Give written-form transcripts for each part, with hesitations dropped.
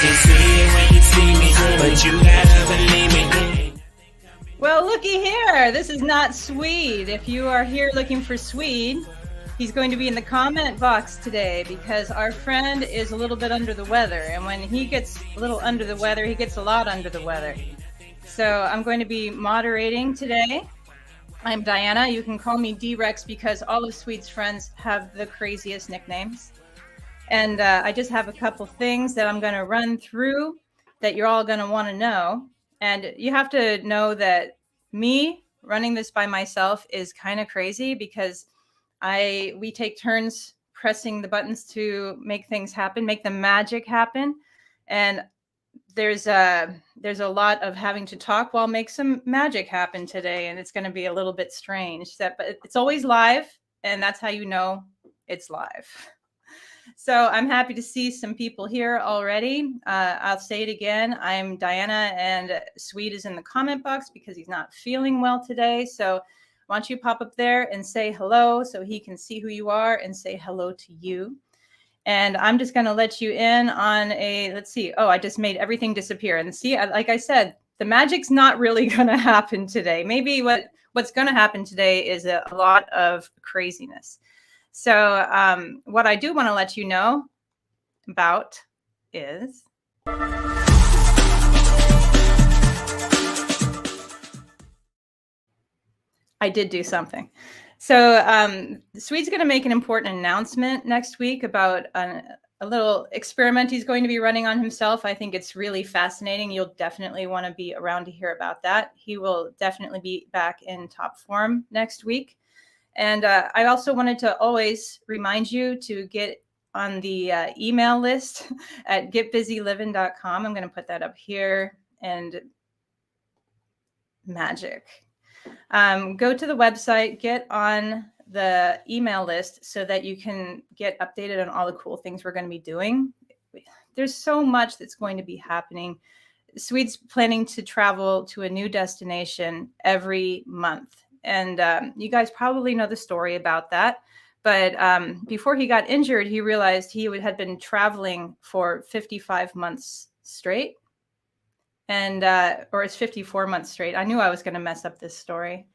can see it when you see me, but you gotta believe me. Well, looky here. This is not Swede. If you are here looking for Swede, he's going to be in the comment box today because our friend is a little bit under the weather. And when he gets a little under the weather, he gets a lot under the weather. So I'm going to be moderating today. I'm Diana. You can call me D-Rex because all of Swede's friends have the craziest nicknames. And I just have a couple things that I'm going to run through that you're all going to want to know. And you have to know that me running this by myself is kind of crazy because we take turns pressing the buttons to make things happen, make the magic happen. And there's a lot of having to talk while make some magic happen today. And it's going to be a little bit strange, but it's always live. And that's how you know it's live. So I'm happy to see some people here already. I'll say it again. I'm Diana, and Swede is in the comment box because he's not feeling well today. So why don't you pop up there and say hello so he can see who you are and say hello to you. And I'm just going to let you in on let's see. Oh, I just made everything disappear. And see, like I said, the magic's not really going to happen today. Maybe what's going to happen today is a lot of craziness. So what I do want to let you know about is I did do something. So Swede's going to make an important announcement next week about a little experiment he's going to be running on himself. I think it's really fascinating. You'll definitely want to be around to hear about that. He will definitely be back in top form next week. And I also wanted to always remind you to get on the email list at getbusyliving.com. I'm going to put that up here. And magic. Go to the website, get on the email list so that you can get updated on all the cool things we're going to be doing. There's so much that's going to be happening. Swede's planning to travel to a new destination every month. And you guys probably know the story about that. But before he got injured, he realized he had been traveling for 55 months straight. And or it's 54 months straight. I knew I was going to mess up this story.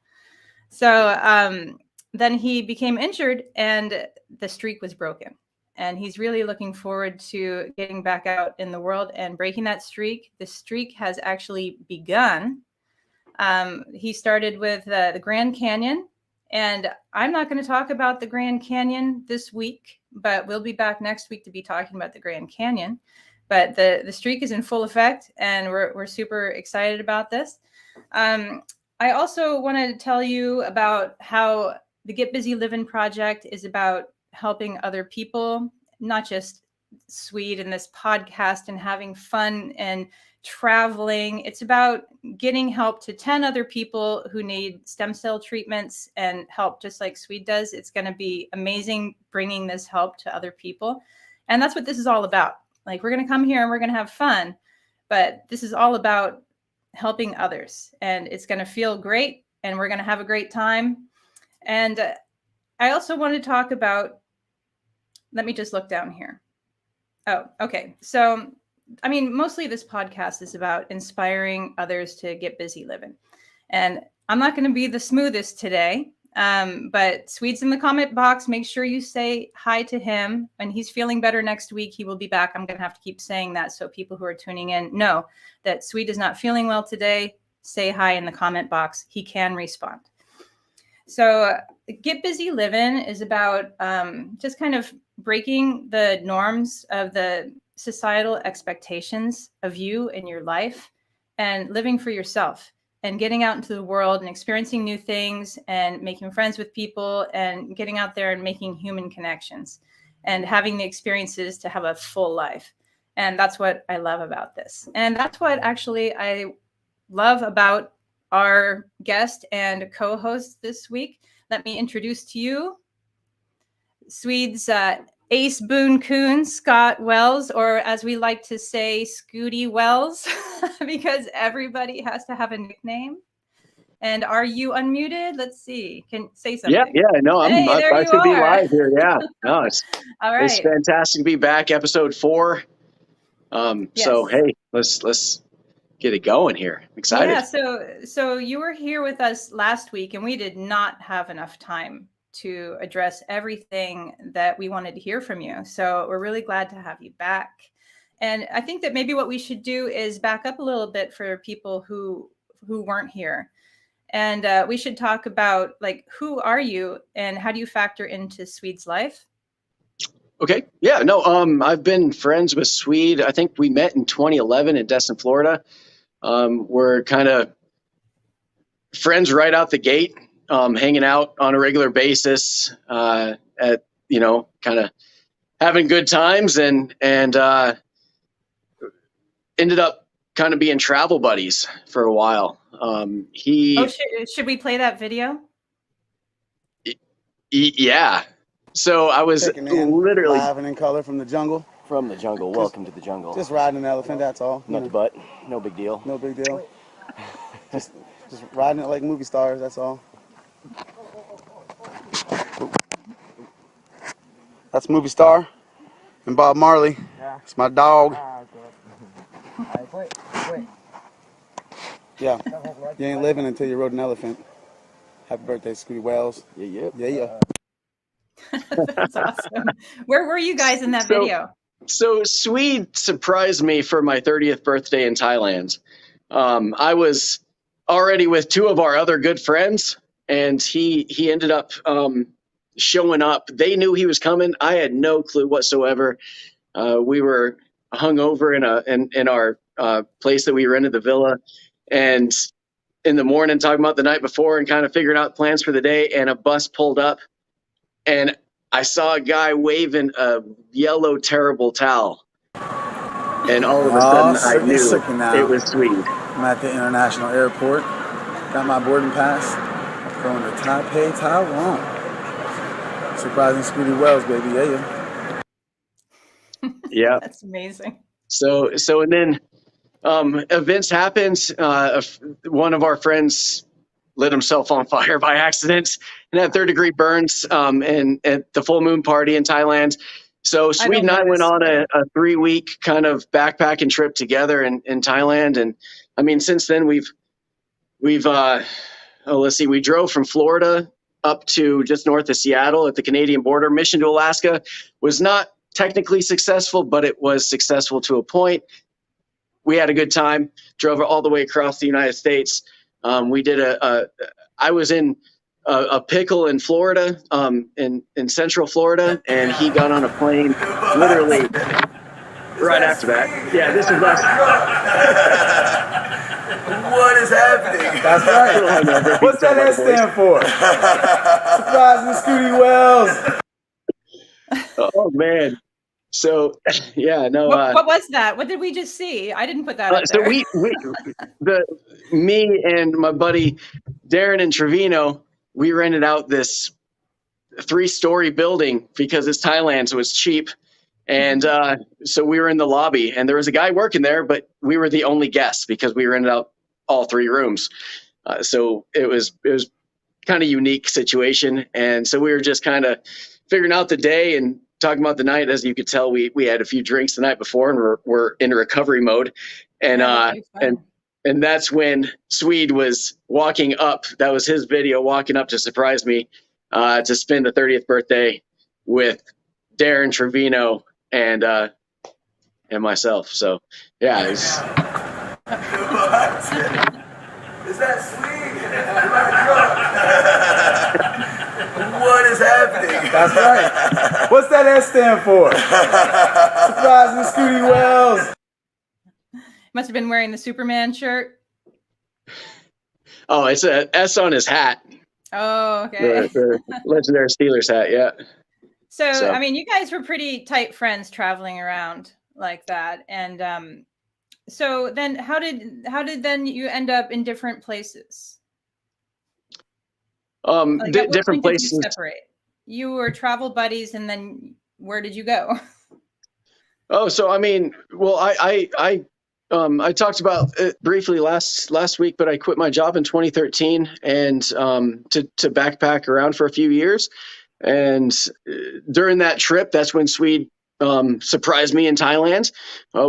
So then he became injured and the streak was broken. And he's really looking forward to getting back out in the world and breaking that streak. The streak has actually begun. He started with the Grand Canyon, and I'm not going to talk about the Grand Canyon this week, but we'll be back next week to be talking about the Grand Canyon. But the streak is in full effect, and we're super excited about this. I also wanted to tell you about how the Get Busy Living project is about helping other people, not just Swede in this podcast and having fun and traveling. It's about getting help to 10 other people who need stem cell treatments and help just like Swede does. It's going to be amazing bringing this help to other people. And that's what this is all about. Like, we're going to come here and we're going to have fun, but this is all about helping others, and it's going to feel great, and we're going to have a great time. And I also want to talk about, let me just look down here. Oh, okay. So, I mean, mostly this podcast is about inspiring others to get busy living. And I'm not going to be the smoothest today, but Swede's in the comment box. Make sure you say hi to him. When he's feeling better next week, he will be back. I'm going to have to keep saying that so people who are tuning in know that Swede is not feeling well today. Say hi in the comment box. He can respond. So Get Busy Living is about just kind of breaking the norms of the societal expectations of you and your life and living for yourself and getting out into the world and experiencing new things and making friends with people and getting out there and making human connections and having the experiences to have a full life. And that's what I love about this. And that's what actually I love about our guest and co-host this week. Let me introduce to you Swede's Ace Boone Coon, Scott Wells, or as we like to say, Scooty Wells, because everybody has to have a nickname. And are you unmuted? Let's see. Can say something. Yeah. No, I'm glad to be live here. Yeah. No, all right. It's fantastic to be back. Episode 4. So Yes. hey, let's get it going here. I'm excited. Yeah, so you were here with us last week, and we did not have enough time to address everything that we wanted to hear from you. So we're really glad to have you back. And I think that maybe what we should do is back up a little bit for people who weren't here. And we should talk about, like, who are you and how do you factor into Swede's life? Okay. Yeah, no, I've been friends with Swede. I think we met in 2011 in Destin, Florida. We're kind of friends right out the gate, hanging out on a regular basis, at, kind of having good times and ended up kind of being travel buddies for a while. Should we play that video? Yeah. So I was literally live and in color from the jungle. From the jungle. Welcome to the jungle. Just riding an elephant, that's all. Nut to butt. No big deal. No big deal. just riding it like movie stars, that's all. That's movie star and Bob Marley. It's my dog. Yeah. You ain't living until you rode an elephant. Happy birthday, Scooty Wells. Yeah. Yeah. That's awesome. Where were you guys in that video? So Swede surprised me for my 30th birthday in Thailand. I was already with two of our other good friends, and he ended up showing up. They knew he was coming. I had no clue whatsoever. We were hungover in our place that we rented, the villa, and in the morning talking about the night before and kind of figuring out plans for the day. And a bus pulled up, and I saw a guy waving a yellow terrible towel. And all of a sudden, I knew it was Swede. I'm at the international airport. Got my boarding pass. Going to Taipei, Taiwan. Surprising Scooty Wells, baby. Yeah. Yeah. That's amazing. So and then events happened. One of our friends lit himself on fire by accident and had third-degree burns and at the full moon party in Thailand. So Swede and I went on a 3-week kind of backpacking trip together in Thailand. And I mean, since then we drove from Florida up to just north of Seattle at the Canadian border. Mission to Alaska was not technically successful, but it was successful to a point. We had a good time, drove all the way across the United States. We did I was in a pickle in Florida, in central Florida, and he got on a plane literally right after that. Yeah, this is us. What is happening? That's right. What's that S stand for? Surprising Scooty Wells. Oh, man. So, yeah, no. What was that? What did we just see? I didn't put that up there. So me and my buddy Darren and Trevino, we rented out this 3-story building because it's Thailand, so it's cheap. And so we were in the lobby, and there was a guy working there, but we were the only guests because we rented out all 3 rooms. So it was kind of unique situation. And so we were just kind of figuring out the day and talking about the night. As you could tell, we had a few drinks the night before, and we're in recovery mode. And and that's when Swede was walking up. That was his video, walking up to surprise me to spend the 30th birthday with Darren, Trevino, and myself. So yeah, Is that Swede? What is happening? That's right. What's that S stand for? Surprising Scooty Wells. Must have been wearing the Superman shirt. Oh, it's a S on his hat. Oh, okay. The legendary Steelers hat, yeah. So, I mean, you guys were pretty tight friends traveling around like that. And so then how did then you end up in different places? Different places. Did you separate? You were travel buddies, and then where did you go? Oh, so I mean, well, I talked about it briefly last week, but I quit my job in 2013 and to backpack around for a few years. And during that trip, that's when Swede surprised me in Thailand.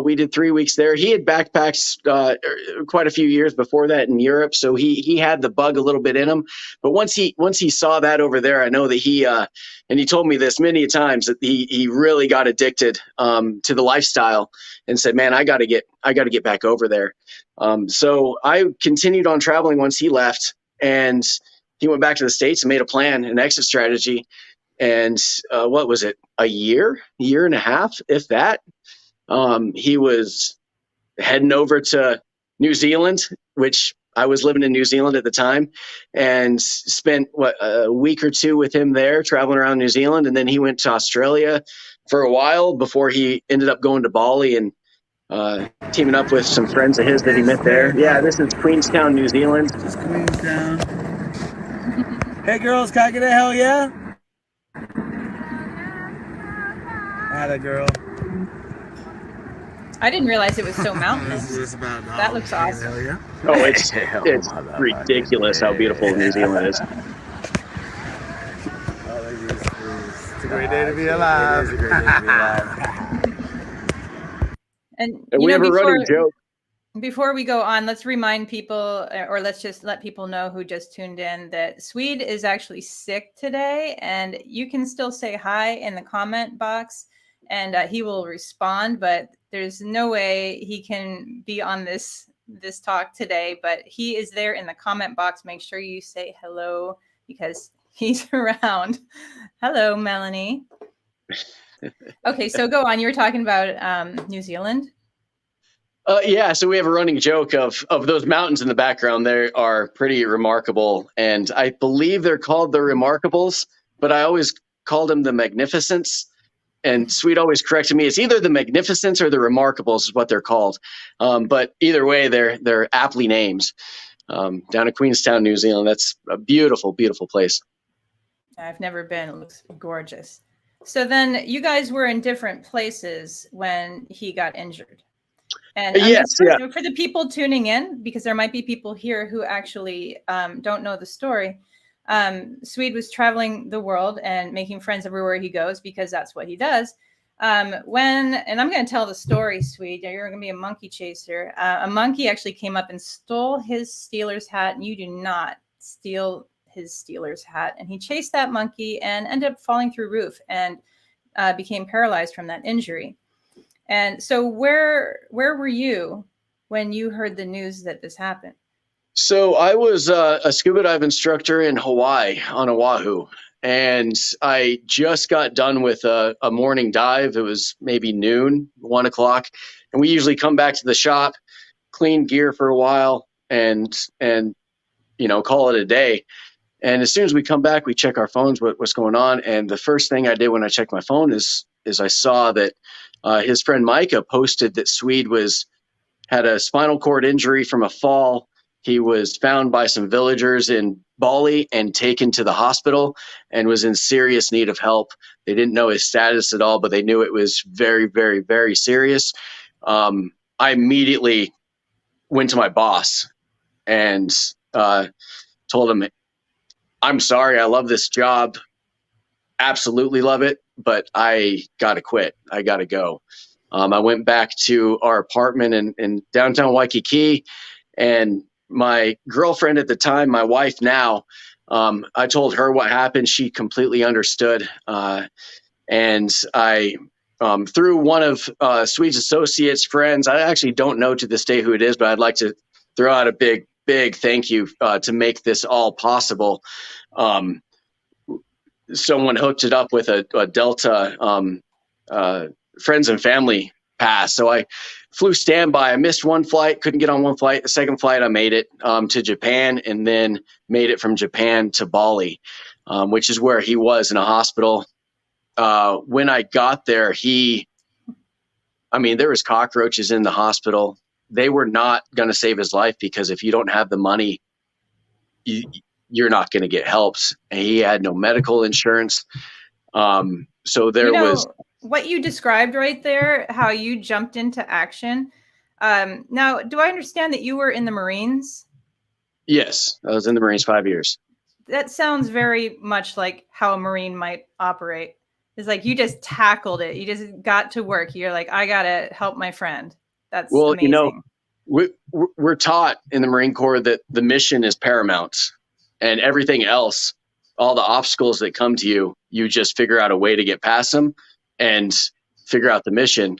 We did 3 weeks there. He had backpacked quite a few years before that in Europe, so he had the bug a little bit in him. But once he saw that over there, I know that and he told me this many times, that he really got addicted to the lifestyle and said, "Man, I got to get back over there." So I continued on traveling once he left, and he went back to the States and made a plan, an exit strategy. And what was it? A year and a half, if that. He was heading over to New Zealand, which I was living in New Zealand at the time, and spent a week or two with him there, traveling around New Zealand. And then he went to Australia for a while before he ended up going to Bali and teaming up with some friends of his that he met there. Yeah, this is Queenstown, New Zealand. This is Queenstown. Hey girls, can I get a hell yeah? Atta girl. I didn't realize it was so mountainous. That looks awesome. Hell yeah. Oh, it's ridiculous how beautiful New Zealand is. It's a great day to be alive. It's a great day to be alive. And We have a running joke. Before we go on, let's remind people, or let's just let people know who just tuned in, that Swede is actually sick today, and you can still say hi in the comment box, and he will respond. But there's no way he can be on this talk today. But he is there in the comment box. Make sure you say hello because he's around. Hello, Melanie. Okay, so go on. You were talking about New Zealand. Yeah, so we have a running joke of those mountains in the background. They are pretty remarkable, and I believe they're called the Remarkables, but I always called them the Magnificents. And Swede always corrected me. It's either the Magnificents or the Remarkables is what they're called. But either way, they're aptly names. Down in Queenstown, New Zealand. That's a beautiful, beautiful place. I've never been. It looks gorgeous. So then you guys were in different places when he got injured. And for the people tuning in, because there might be people here who actually don't know the story, Swede was traveling the world and making friends everywhere he goes because that's what he does. And I'm going to tell the story, Swede. You're going to be a monkey chaser. A monkey actually came up and stole his Steelers hat, and you do not steal his Steelers hat. And he chased that monkey and ended up falling through roof and became paralyzed from that injury. And so where were you when you heard the news that this happened? So I was a scuba dive instructor in Hawaii on Oahu, and I just got done with a morning dive. It was maybe noon, 1 o'clock, and we usually come back to the shop, clean gear for a while, and call it a day. And as soon as we come back, we check our phones, what's going on. And the first thing I did when I checked my phone is I saw that his friend Micah posted that Swede had a spinal cord injury from a fall. He was found by some villagers in Bali and taken to the hospital and was in serious need of help. They didn't know his status at all, but they knew it was very, very, very serious. I immediately went to my boss and told him, "I'm sorry, I love this job. Absolutely love it, but I got to quit. I got to go." I went back to our apartment in downtown Waikiki, and my girlfriend at the time, my wife now, I told her what happened. She completely understood. And I, through one of Swede's associates, friends, I actually don't know to this day who it is, but I'd like to throw out a big, big thank you to make this all possible. Someone hooked it up with a Delta friends and family pass. So I flew standby. I missed one flight, couldn't get on one flight. The second flight, I made it to Japan, and then made it from Japan to Bali, which is where he was in a hospital. When I got there, there was cockroaches in the hospital. They were not going to save his life because if you don't have the money, you're not going to get helps. And he had no medical insurance. So there was what you described right there, how you jumped into action. Now, do I understand that you were in the Marines? Yes, I was in the Marines 5 years. That sounds very much like how a Marine might operate. It's like you just tackled it. You just got to work. You're like, I gotta help my friend. That's Well, amazing. we're taught in the Marine Corps that the mission is paramount, and everything else, all the obstacles that come to you, you just figure out a way to get past them and figure out the mission.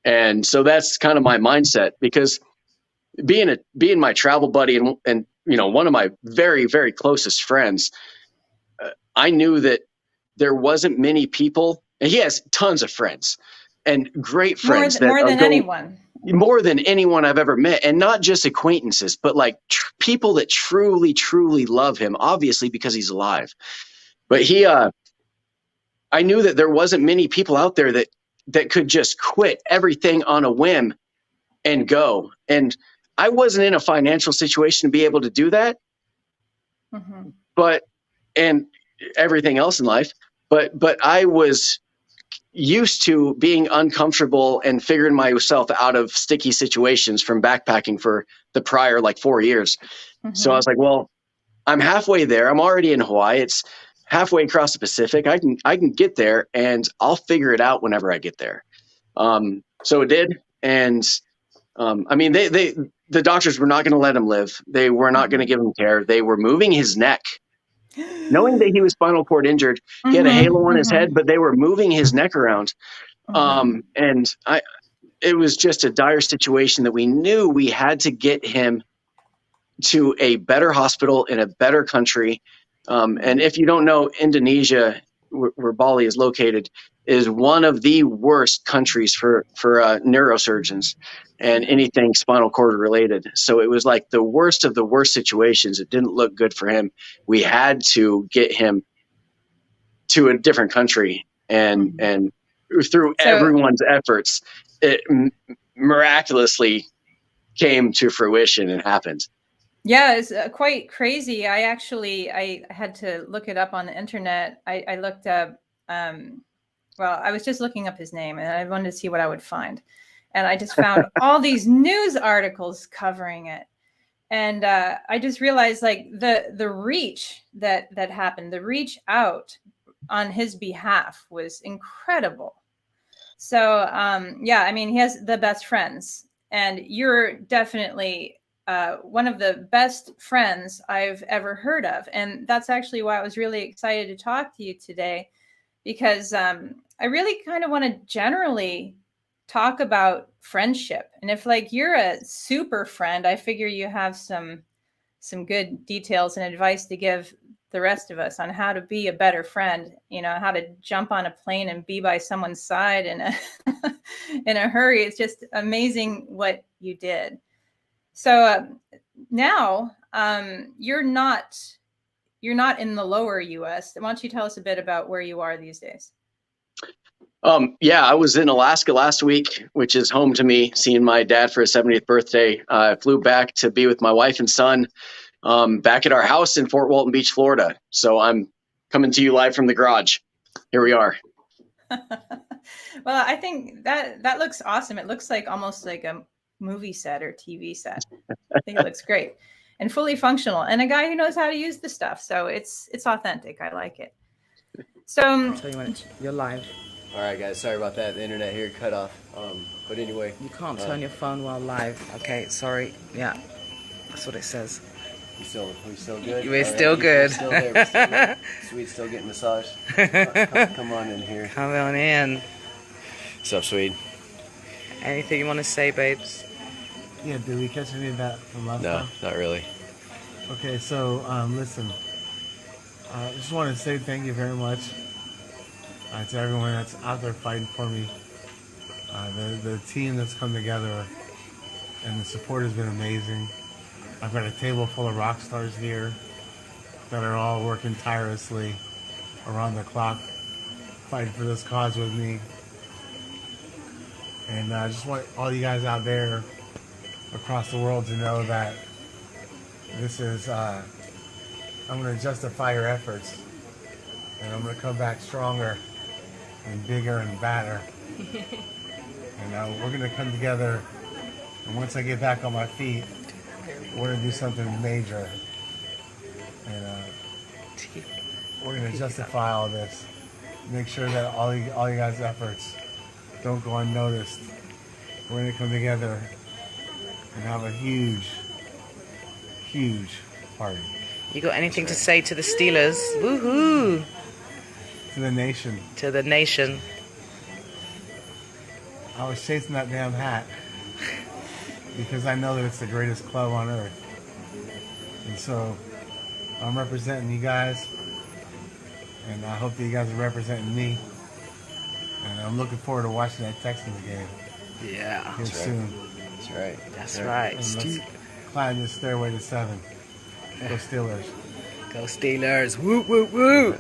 And so that's kind of my mindset, because being my travel buddy and one of my very, very closest friends, I knew that there wasn't many people, and he has tons of friends and great friends more than anyone. More than anyone I've ever met, and not just acquaintances, but like people that truly, truly love him, obviously because he's alive. But I knew that there wasn't many people out there that could just quit everything on a whim and go. And I wasn't in a financial situation to be able to do that. And everything else in life, but I was used to being uncomfortable and figuring myself out of sticky situations from backpacking for the prior 4 years. So I was like, well, I'm halfway there. I'm already in Hawaii. It's halfway across the Pacific. I can get there, and I'll figure it out whenever I get there. So it did. And I mean, the doctors were not going to let him live. They were not going to give him care. They were moving his neck, knowing that he was spinal cord injured. He had a halo on his head, but they were moving his neck around. And it was just a dire situation that we knew we had to get him to a better hospital in a better country. And if you don't know, Indonesia, where Bali is located, is one of the worst countries for neurosurgeons and anything spinal cord related. So it was like the worst of the worst situations. It didn't look good for him. We had to get him to a different country, and through everyone's efforts, it miraculously came to fruition and happened. Yeah, it's quite crazy. I had to look it up on the internet. I looked up, I was just looking up his name, and I wanted to see what I would find. And I just found all these news articles covering it. And I just realized the reach that happened, the reach out on his behalf was incredible. So, I mean, he has the best friends, and you're definitely one of the best friends I've ever heard of. And that's actually why I was really excited to talk to you today, because I really kind of want to generally talk about friendship. And if you're a super friend, I figure you have some good details and advice to give the rest of us on how to be a better friend, how to jump on a plane and be by someone's side in a hurry. It's just amazing what you did. So now you're not in the lower US. Why don't you tell us a bit about where you are these days? I was in Alaska last week, which is home to me, seeing my dad for his 70th birthday. I flew back to be with my wife and son back at our house in Fort Walton Beach, Florida. So I'm coming to you live from the garage. Here we are. Well, I think that looks awesome. It looks almost like a movie set or TV set. I think it looks great and fully functional, and a guy who knows how to use the stuff. So it's authentic. I like it. So I'll tell you when you're live. All right, guys. Sorry about that. The internet here cut off. But anyway, You can't turn your phone while live. Okay, sorry. Yeah, that's what it says. we still good. We're still good. We're still there. We're still there. Swede's still getting massaged. Come on in here. Come on in. What's up, Swede? Anything you want to say, babes? Yeah, did we catch any of that from last No, time? not really. Okay, so listen, I just want to say thank you very much to everyone that's out there fighting for me. The team that's come together, and the support has been amazing. I've got a table full of rock stars here that are all working tirelessly around the clock, fighting for this cause with me. And I just want all you guys out there across the world to know that this is, I'm going to justify your efforts, and I'm going to come back stronger and bigger and badder. And we're going to come together, and once I get back on my feet, we're going to do something major. And we're going to justify all this. make sure that all you guys' efforts don't go unnoticed. We're going to come together and have a huge party. You got anything to say to the Steelers? Woohoo! To the nation. To the nation. I was chasing that damn hat because I know that it's the greatest club on earth. And so I'm representing you guys, and I hope that you guys are representing me. And I'm looking forward to watching that Texans game. Yeah. Here soon. That's right. That's right. And let's climb this stairway to 7. Go Steelers. Go Steelers. Woo, woo, woo.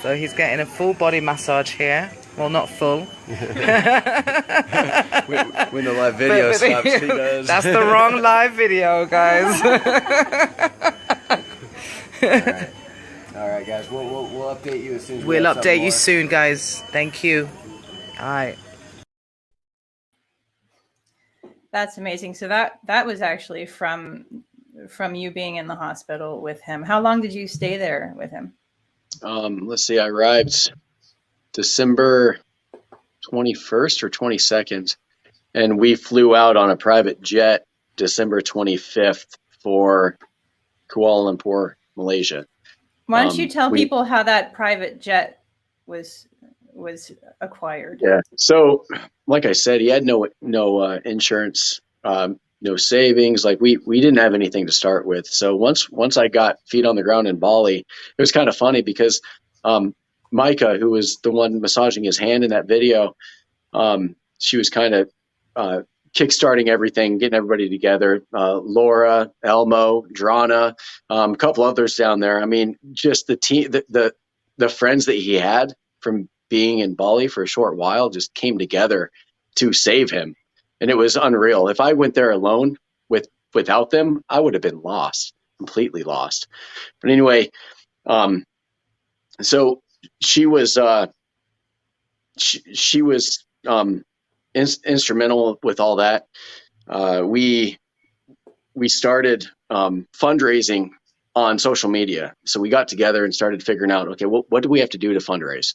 So he's getting a full body massage here. Well, not full. When the live video stops, he does. That's the wrong live video, guys. All right, guys. We'll update you as soon as we We'll have something update you more. soon, guys. Thank you. All right. That's amazing. So that was actually from you being in the hospital with him. How long did you stay there with him? Let's see, I arrived December 21st or 22nd, and we flew out on a private jet December 25th for Kuala Lumpur, Malaysia. Why don't you tell people how that private jet was acquired? Yeah. So, like I said, he had no insurance, no savings. Like we didn't have anything to start with. So once I got feet on the ground in Bali, it was kind of funny because Micah, who was the one massaging his hand in that video, she was kind of kickstarting everything, getting everybody together. Laura, Elmo, Drana, a couple others down there. I mean, just the team, the friends that he had from being in Bali for a short while just came together to save him. And it was unreal. If I went there alone without them, I would have been lost, completely lost. But anyway, so she was instrumental with all that. We started fundraising on social media. So we got together and started figuring out, okay, what do we have to do to fundraise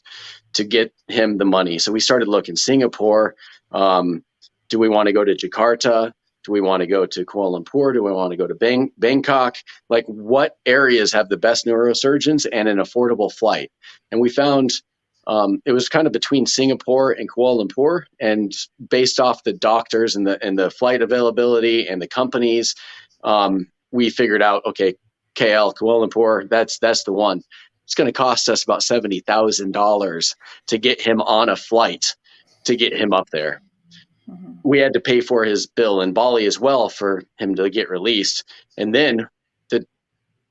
to get him the money? So we started looking Singapore. Do we want to go to Jakarta? Do we want to go to Kuala Lumpur? Do we want to go to Bangkok? Like, what areas have the best neurosurgeons and an affordable flight? And we found it was kind of between Singapore and Kuala Lumpur, and based off the doctors and the flight availability and the companies, we figured out, okay, KL, Kuala Lumpur, that's the one. It's going to cost us about $70,000 to get him on a flight to get him up there. Mm-hmm. We had to pay for his bill in Bali as well for him to get released. And then the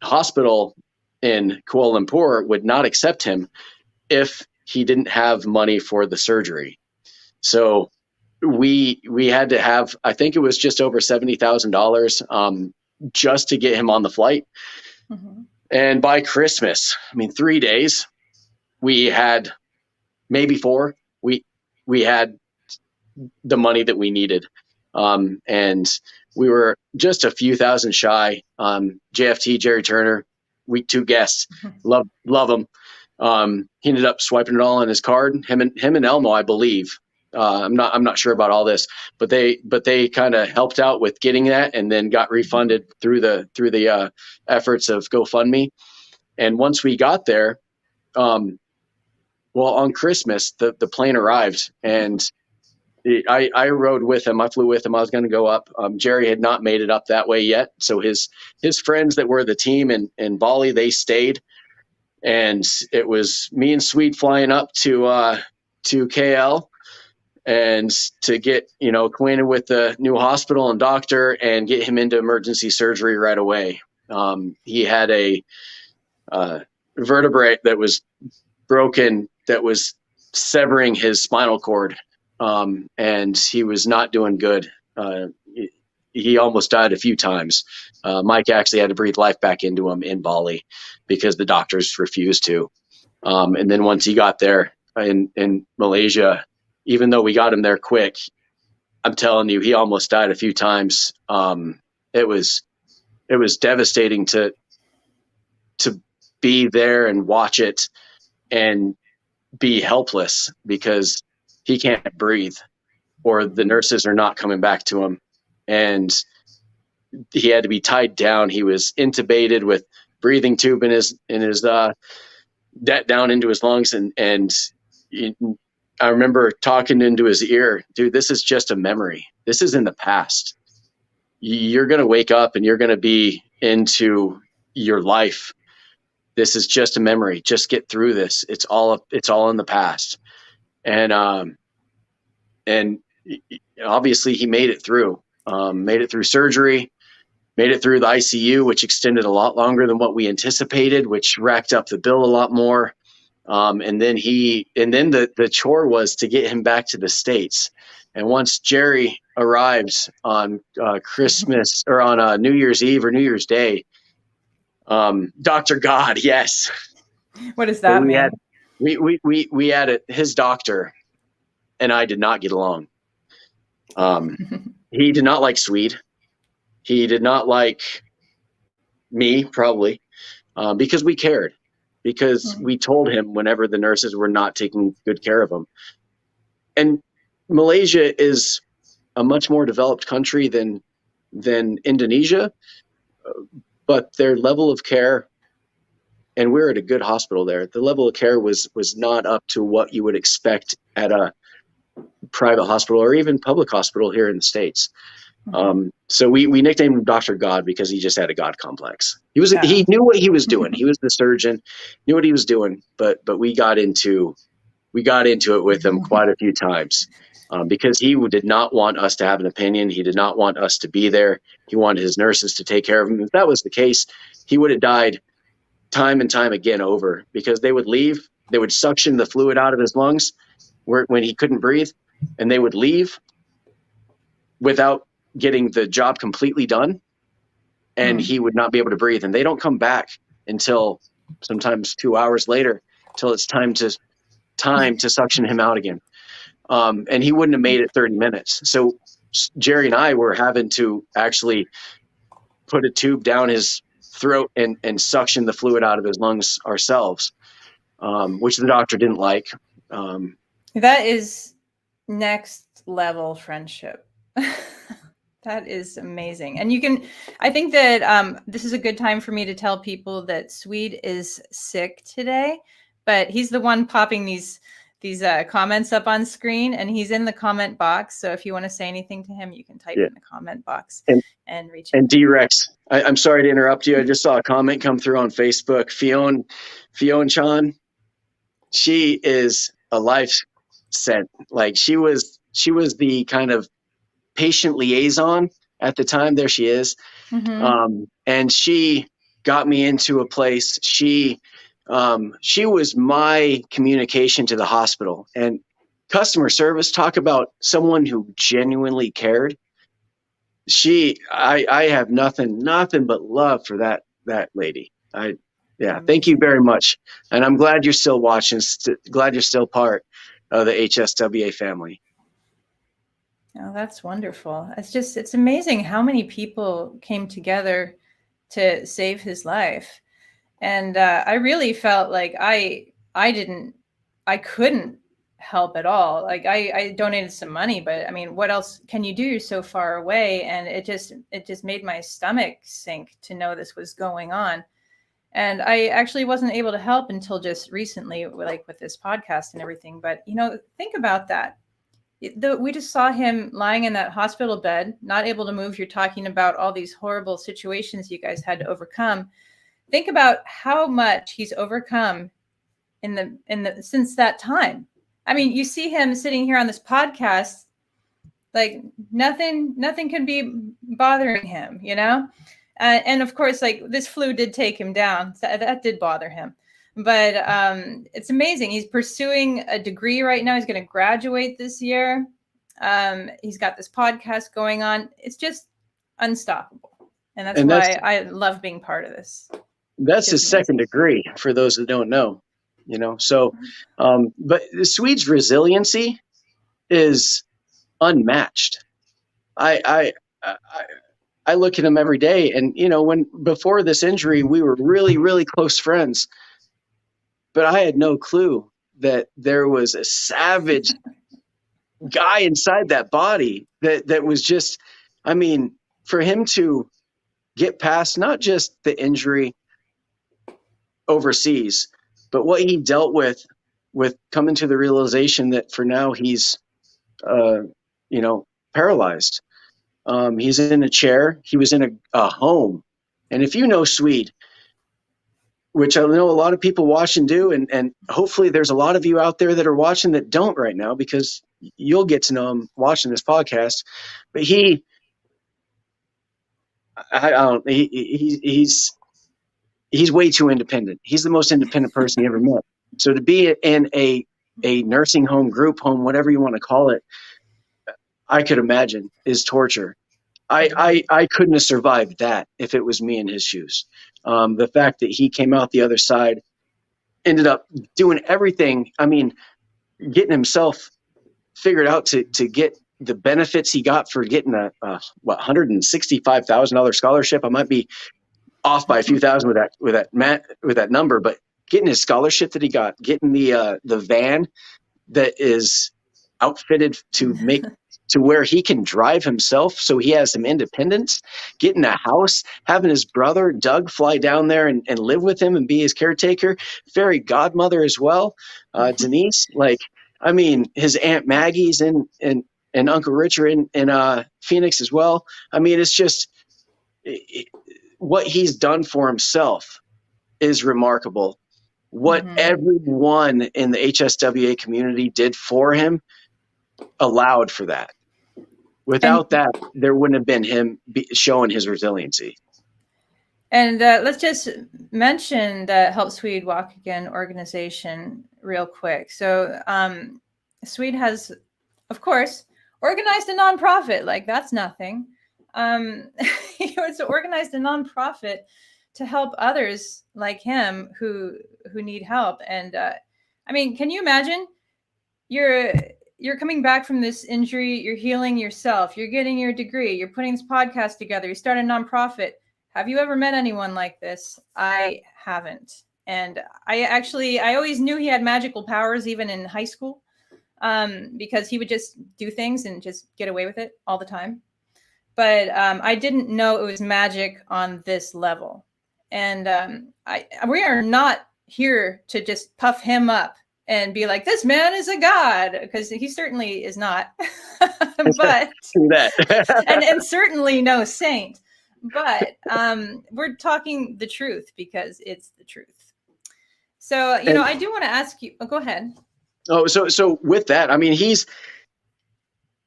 hospital in Kuala Lumpur would not accept him if he didn't have money for the surgery. So we had to have, I think it was just over $70,000 just to get him on the flight. Mm-hmm. And by Christmas, I mean, 3 days, we had maybe 4. We had the money that we needed. And we were just a few thousand shy. JFT, Jerry Turner, week 2 guests, love him. He ended up swiping it all on his card. Him and Elmo, I believe. I'm not sure about all this, but they kind of helped out with getting that, and then got refunded through the efforts of GoFundMe. And once we got there, well, on Christmas, the plane arrived, and I rode with him. I flew with him. I was going to go up. Jerry had not made it up that way yet, so his friends that were the team in Bali, they stayed, and it was me and Swede flying up to KL. And to get, acquainted with the new hospital and doctor and get him into emergency surgery right away. He had a vertebrae that was broken, that was severing his spinal cord. And he was not doing good. He almost died a few times. Mike actually had to breathe life back into him in Bali because the doctors refused to. And then once he got there in Malaysia, even though we got him there quick, I'm telling you, he almost died a few times. It was devastating to be there and watch it and be helpless because he can't breathe or the nurses are not coming back to him. And he had to be tied down. He was intubated with breathing tube in his down into his lungs. And I remember talking into his ear, dude, this is just a memory. This is in the past. You're going to wake up and you're going to be into your life. This is just a memory. Just get through this. It's all in the past. And obviously he made it through surgery, made it through the ICU, which extended a lot longer than what we anticipated, which racked up the bill a lot more. And then the chore was to get him back to the States. And once Jerry arrives on Christmas or on New Year's Eve or New Year's Day, Dr. God, yes. What does that mean? We had his doctor and I did not get along. He did not like Swede. He did not like me, probably, because we cared. Because we told him whenever the nurses were not taking good care of him. And Malaysia is a much more developed country than Indonesia, but their level of care, and we're at a good hospital there, the level of care was not up to what you would expect at a private hospital or even public hospital here in the States. So we nicknamed him Dr. God because he just had a God complex. He knew what he was doing. He was the surgeon, knew what he was doing, but we got into it with him quite a few times because he did not want us to have an opinion. He did not want us to be there. He wanted his nurses to take care of him. If that was the case, he would have died time and time again over because they would leave. They would suction the fluid out of his lungs when he couldn't breathe, and they would leave without getting the job completely done, and he would not be able to breathe. And they don't come back until sometimes 2 hours later, till it's time to suction him out again. And he wouldn't have made it 30 minutes. So Jerry and I were having to actually put a tube down his throat and suction the fluid out of his lungs ourselves, which the doctor didn't like. That is next level friendship. That is amazing. And I think that this is a good time for me to tell people that Swede is sick today, but he's the one popping these comments up on screen, and he's in the comment box. So if you want to say anything to him, you can type in the comment box and reach him. And D-Rex, I'm sorry to interrupt you. I just saw a comment come through on Facebook. Fiona Chan, she is a life sent. Like she was the kind of patient liaison at the time. There she is. And she got me into a place. She was my communication to the hospital and customer service. Talk about someone who genuinely cared. I have nothing but love for that lady. Thank you very much. And I'm glad you're still watching, glad you're still part of the HSWA family. Oh, that's wonderful. It's amazing how many people came together to save his life. And I really felt like I couldn't help at all. Like I donated some money, but I mean, what else can you do? You're so far away. And it just made my stomach sink to know this was going on. And I actually wasn't able to help until just recently, like with this podcast and everything. But, think about that. We just saw him lying in that hospital bed, not able to move. You're talking about all these horrible situations you guys had to overcome. Think about how much he's overcome since that time. I mean, you see him sitting here on this podcast, like nothing can be bothering him, and of course, like this flu did take him down. So that did bother him. But it's amazing. He's pursuing a degree right now. He's going to graduate this year. He's got this podcast going on. It's just unstoppable. And that's why I love being part of this. That's his second degree, for those that don't know. So, but Swede's resiliency is unmatched. I I look at him every day, and when before this injury, we were really, really close friends, but I had no clue that there was a savage guy inside that body that was just, I mean, for him to get past not just the injury overseas, but what he dealt with coming to the realization that for now he's, paralyzed. He's in a chair. He was in a home. And if you know Swede, which I know a lot of people watch and do, and hopefully there's a lot of you out there that are watching that don't right now, because you'll get to know him watching this podcast. But he's way too independent. He's the most independent person you ever met. So to be in a nursing home, group home, whatever you want to call it, I could imagine is torture. I couldn't have survived that if it was me in his shoes. The fact that he came out the other side, ended up doing everything. I mean, getting himself figured out to get the benefits he got for getting a $165,000 scholarship. I might be off by a few thousand with that number, but getting his scholarship that he got, getting the van that is outfitted to make to where he can drive himself, so he has some independence, getting a house, having his brother Doug fly down there and live with him and be his caretaker, fairy godmother as well, Denise. Like, I mean, his Aunt Maggie's and Uncle Richard in Phoenix as well. I mean, it's just what he's done for himself is remarkable. What everyone in the HSWA community did for him allowed for that. Without that, there wouldn't have been him showing his resiliency. And let's just mention the Help Swede Walk Again organization real quick. So Swede has, of course, organized a nonprofit. Like, that's nothing. It's organized a nonprofit to help others like him who need help. And I mean, can you imagine? You're coming back from this injury, you're healing yourself, you're getting your degree, you're putting this podcast together, you start a nonprofit. Have you ever met anyone like this? I haven't. And I always knew he had magical powers, even in high school, because he would just do things and just get away with it all the time. But I didn't know it was magic on this level. And we are not here to just puff him up and be like, this man is a god, because he certainly is not, but and certainly no saint. But we're talking the truth because it's the truth. So I do want to ask you. Oh, go ahead. Oh, so with that, I mean, he's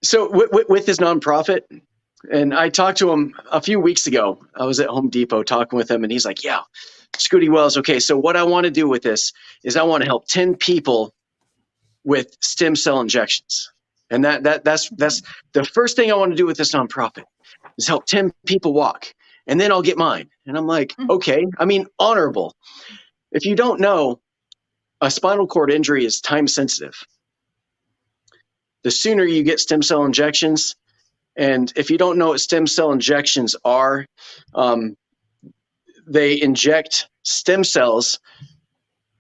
with his nonprofit, and I talked to him a few weeks ago. I was at Home Depot talking with him, and he's like, "Yeah, Scooty Wells. Okay, so what I want to do with this is I want to help 10 people with stem cell injections, and that's the first thing I want to do with this nonprofit is help 10 people walk, and then I'll get mine." And I'm like, okay, I mean, honorable. If you don't know, a spinal cord injury is time sensitive. The sooner you get stem cell injections, and if you don't know what stem cell injections are, they inject stem cells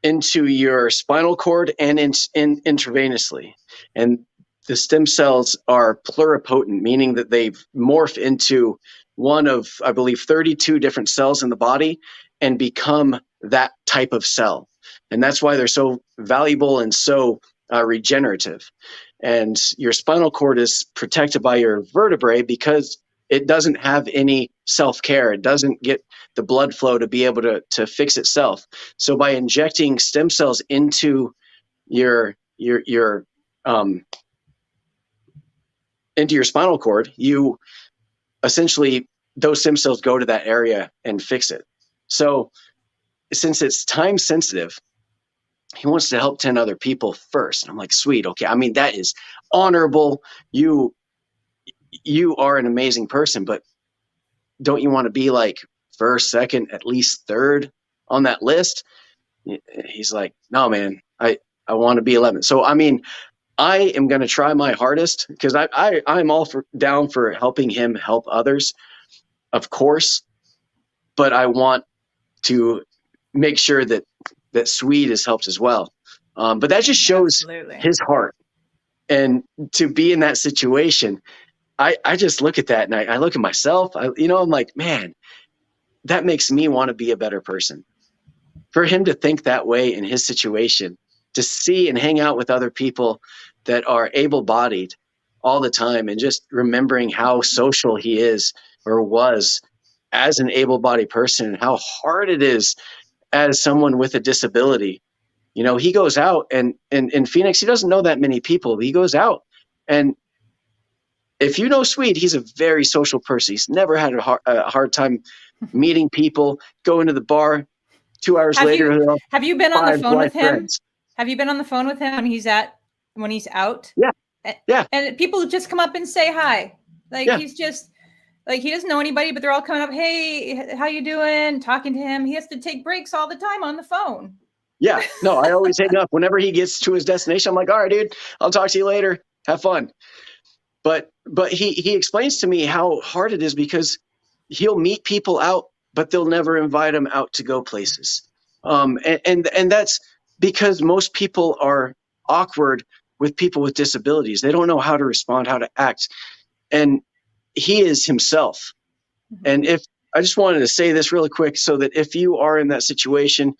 into your spinal cord and intravenously. And the stem cells are pluripotent, meaning that they morph into one of, I believe, 32 different cells in the body and become that type of cell. And that's why they're so valuable and so regenerative. And your spinal cord is protected by your vertebrae because it doesn't have any self-care. It doesn't get the blood flow to be able to fix itself. So by injecting stem cells into your spinal cord, you essentially, those stem cells go to that area and fix it. So since it's time sensitive, he wants to help 10 other people first. And I'm like, sweet. Okay. I mean, that is honorable. You are an amazing person, but don't you want to be like first, second, at least third on that list? He's like, no, man, I want to be 11th. So, I mean, I am going to try my hardest because I'm all down for helping him help others. of course, but I want to make sure that Swede is helped as well. But that just shows Absolutely. his heart. And to be in that situation, I just look at that and I look at myself. I'm like, man, that makes me want to be a better person. For him to think that way in his situation, to see and hang out with other people that are able-bodied all the time, and just remembering how social he is or was as an able-bodied person, and how hard it is as someone with a disability. He goes out and in Phoenix, he doesn't know that many people. He goes out, and if you know Swede, he's a very social person. He's never had a hard time meeting people, going to the bar. 2 hours later, have you been on the phone with him? Friends. Have you been on the phone with him when he's out? Yeah. Yeah. And people just come up and say hi. Like, Yeah. he's just like, he doesn't know anybody, but they're all coming up. Hey, how you doing? Talking to him. He has to take breaks all the time on the phone. Yeah. No, I always hang up whenever he gets to his destination. I'm like, all right, dude, I'll talk to you later. Have fun. But he explains to me how hard it is, because he'll meet people out, but they'll never invite him out to go places. And that's because most people are awkward with people with disabilities. They don't know how to respond, how to act. And he is himself. Mm-hmm. And if I just wanted to say this really quick, so that if you are in that situation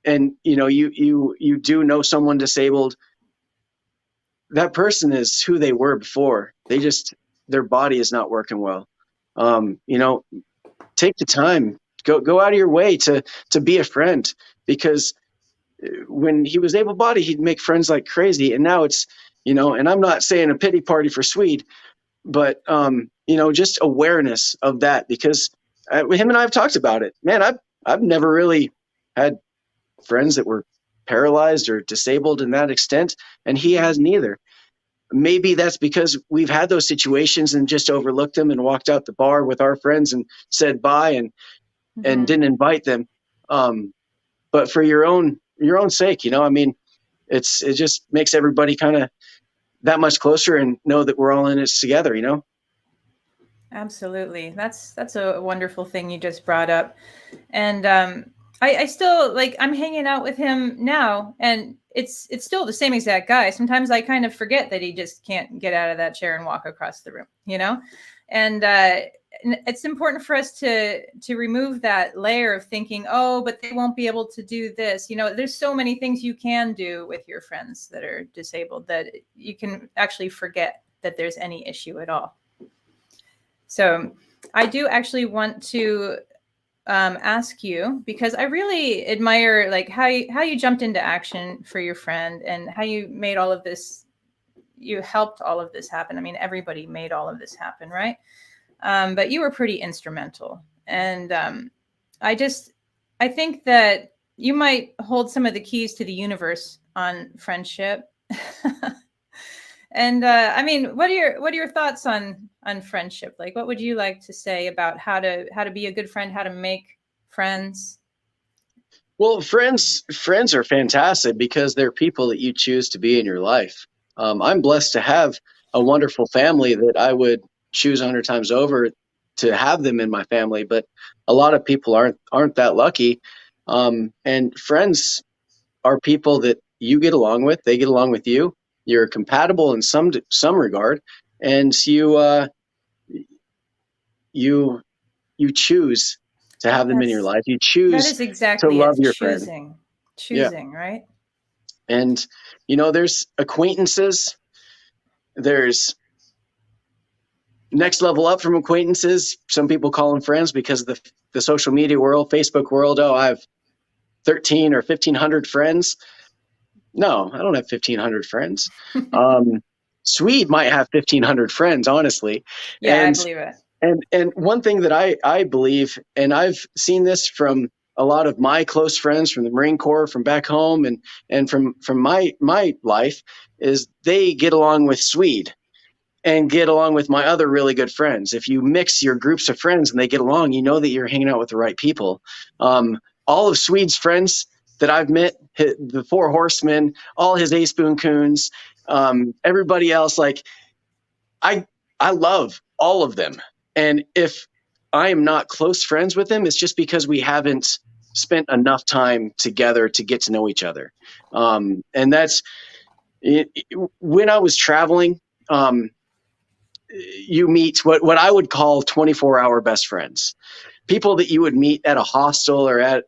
and you do know someone disabled, that person is who they were before. Their body is not working well. Take the time, go out of your way to be a friend, because when he was able-bodied, he'd make friends like crazy. And now it's, and I'm not saying a pity party for Swede, but, just awareness of that, because him and I have talked about it, man. I've never really had friends that were paralyzed or disabled in that extent, and he hasn't either. Maybe that's because we've had those situations and just overlooked them and walked out the bar with our friends and said bye and didn't invite them. But for your own sake, it just makes everybody kind of that much closer and know that we're all in this together, Absolutely. That's a wonderful thing you just brought up. And I still, like, I'm hanging out with him now, and it's still the same exact guy. Sometimes I kind of forget that he just can't get out of that chair and walk across the room, and it's important for us to remove that layer of thinking, oh, but they won't be able to do this. There's so many things you can do with your friends that are disabled that you can actually forget that there's any issue at all. So I do actually want to ask you, because I really admire like how you jumped into action for your friend, and how you made all of this, you helped all of this happen. I mean, everybody made all of this happen, right? But you were pretty instrumental. And I think that you might hold some of the keys to the universe on friendship. And I mean, what are your thoughts on friendship? Like, what would you like to say about how to be a good friend, how to make friends? Well, friends are fantastic because they're people that you choose to be in your life. I'm blessed to have a wonderful family that I would choose 100 times over to have them in my family, but a lot of people aren't that lucky. And friends are people that you get along with, they get along with you. You're compatible in some regard, and you choose to have them in your life. You choose that is exactly to love your choosing, friend. Choosing, yeah. Right? And there's acquaintances. There's next level up from acquaintances. Some people call them friends because of the social media world, Facebook world. Oh, I have 13 or 1,500 friends. No, I don't have 1,500 friends. Swede might have 1,500 friends, honestly. Yeah, I believe it. And one thing that I believe, and I've seen this from a lot of my close friends from the Marine Corps, from back home, and from my life, is they get along with Swede and get along with my other really good friends. If you mix your groups of friends and they get along, you know that you're hanging out with the right people. All of Swede's friends that I've met, the Four Horsemen, all his Ace Boon Coons, everybody else, like I love all of them. And if I am not close friends with him, it's just because we haven't spent enough time together to get to know each other. And that's when I was traveling. You meet what I would call 24-hour best friends, people that you would meet at a hostel or at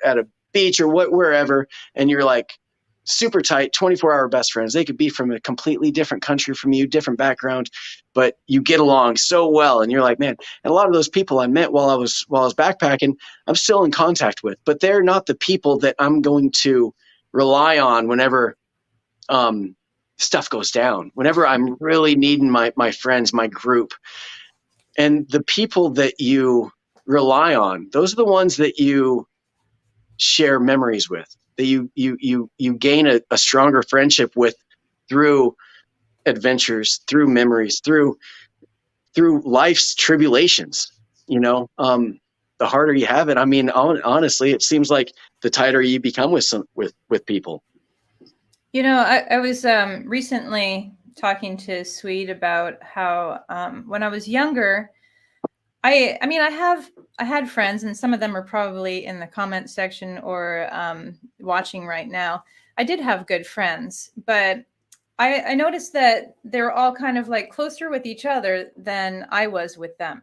a beach or wherever, and you're like super tight 24-hour best friends. They could be from a completely different country from you, different background, but you get along so well. And you're like, man, and a lot of those people I met while I was backpacking, I'm still in contact with, but they're not the people that I'm going to rely on whenever stuff goes down, whenever I'm really needing my friends, my group. And the people that you rely on, those are the ones that you share memories with, that you gain a stronger friendship with through adventures, through memories, through life's tribulations. The harder you have it, I mean, honestly, it seems like the tighter you become with people. I was recently talking to Swede about how when I was younger, I had friends, and some of them are probably in the comment section or watching right now. I did have good friends, but I noticed that they're all kind of like closer with each other than I was with them.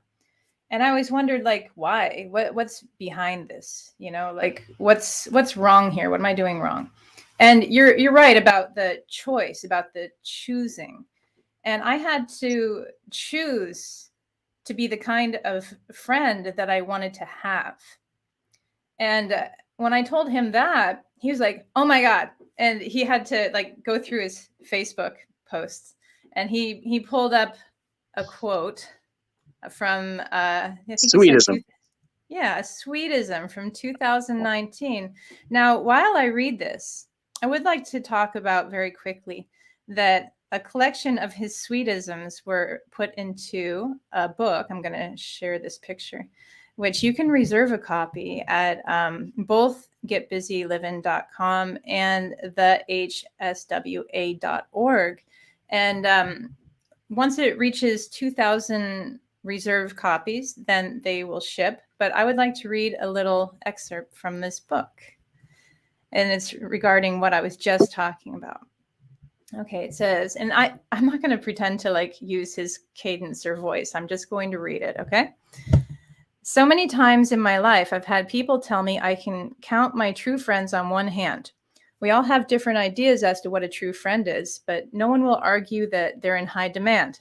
And I always wondered, like, why? What's behind this? Like what's wrong here? What am I doing wrong? And you're right about the choice, about the choosing. And I had to choose to be the kind of friend that I wanted to have. And when I told him that, he was like, "Oh my God." And he had to like go through his Facebook posts, and he pulled up a quote from I think Swedism. a Swedism from 2019. Now, while I read this, I would like to talk about very quickly that a collection of his Swedisms were put into a book. I'm going to share this picture, which you can reserve a copy at both getbusylivin.com and the hswa.org. And once it reaches 2,000 reserve copies, then they will ship. But I would like to read a little excerpt from this book. And it's regarding what I was just talking about. Okay, it says, and I'm not going to pretend to like use his cadence or voice. I'm just going to read it, okay? So many times in my life, I've had people tell me I can count my true friends on one hand. We all have different ideas as to what a true friend is, but no one will argue that they're in high demand.